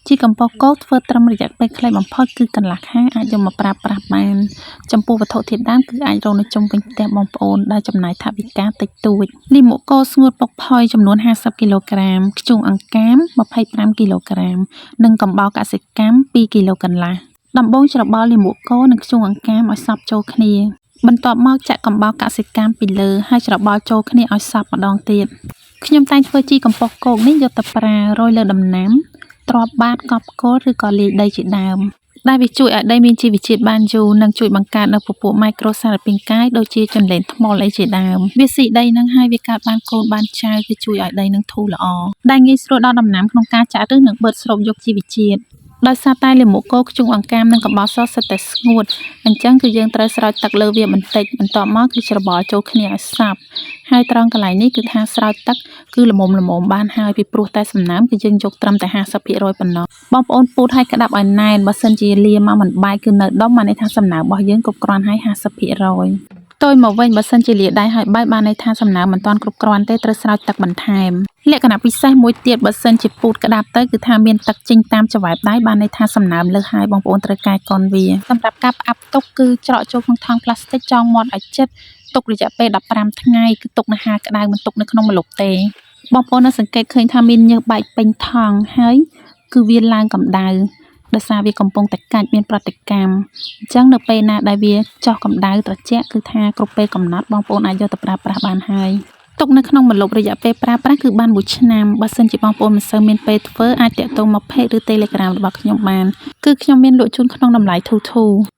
ជីកំប៉ុស្តគោធ្វើត្រឹមរយៈពេលខ្លីបំផុតគឺកន្លះខែអាចយកមកប្រើប្រាស់បានចំពោះវត្ថុធាតុដើមគឺអាចរកនៅជុំវិញផ្ទះបងប្អូនដែលចំណាយថវិកាតិចតួចលាមកគោស្ងួតពុកផុយចំនួន50គីឡូក្រាមខ្ជុងអង្កាម25គីឡូក្រាមនិងកំបោរកសិកម្ម2គីឡូកន្លះដំបូងច្របល់លាមកគោនិងខ្ជុងអង្កាមឲ្យសព្វចូលគ្នាបន្ទាប់មកចាក់កំបោរកសិកម្មពីលើហើយច្របល់ចូលគ្នាឲ្យសព្វម្ដងទៀតខ្ញុំតែងធ្វើជីកំប៉ុស្តគោកនេះយកទៅប្រើរោយលើដំណាំទ្រាប់បាតកប់គល់ឬក៏លាយដីជាដើមដែលវាជួយឲ្យដីមានជីវជាតិបានយូរនិងជួយបង្កើតនូវពពួកមីក្រូសារពាង្គកាយដូចជាចន្លេនថ្មអីជាដើមវាស៊ីដីនឹងហើយវាកើតបានកូនបានចៅវាជួយឲ្យដីនឹងធូរល្អដែលងាយស្រួលដល់ដំណាំក្នុងការចាក់ឬនឹងបឺតស្រូបយកជីវជាតិដោយសារតែលាមកគោខ្ជុងអង្កាមនិងកំបោរសសុទ្ធតែស្ងួតអញ្ចឹងគឺយើងត្រូវស្រោចទឹកលើវាបន្តិចបន្ទាប់មកគឺច្របល់ចូលគ្នាឲ្យសព្វហើយត្រង់កន្លែងនេះគឺថាស្រោចទឹកគឺល្មមបានហើយពីព្រោះតែសំណើមគឺយើងយកត្រឹមតែ50%ប៉ុណ្ណោះបងប្អូនពូតឲ្យក្តាប់ឲ្យណែនបើសិនជាលាមកមិនបែកគឺនៅដុំបានន័យថាសំណើមរបស់យើងគ្រប់គ្រាន់ហើយ50%ផ្ទុយមកវិញបើសិនជាលាដៃហើយបែកបានន័យថាសំណើមមិនទាន់គ្រប់គ្រាន់ទេត្រូវស្រោចទឹកបន្ថែមលក្ខណៈពិសេសមួយទៀតបើសិនជាពូតក្តាប់ទៅគឺថាមានទឹកចេញតាមច្រវាយដៃបានន័យថាសំណើមលើសហើយបងប្អូនត្រូវកែកុនវាសម្រាប់ការផ្អាប់ទុកគឺច្រកចូលក្នុងថង់ប្លាស្ទិកចងមាត់ឲ្យជិតទុករយៈពេល15ថ្ងៃគឺទុកនៅហាលក្តៅមិនទុកនៅក្នុងម្លប់ទេបងប្អូននឹងសង្កេតឃើញថាមានញើសបែកពេញថង់ហើយគឺវាឡើងកម្ដៅដោយសារវាកំពុងតែកាច់មានប្រតិកម្មអញ្ចឹងនៅពេលណាដែលវាចុះកម្ដៅត្រជាក់គឺថាគ្រប់ពេលកំណត់បងប្អូនអាចយកទៅប្រើប្រាស់បានហើយទុកនៅក្នុងម្លប់រយៈពេលប្រើប្រាស់គឺបាន1ឆ្នាំបើសិនជាបងប្អូនមិនសូវមានពេលធ្វើអាចតាក់ទងមក Page ឬ Telegram របស់ខ្ញុំបានគឺខ្ញុំមានលក់ជូនក្នុងតម្លៃធូរ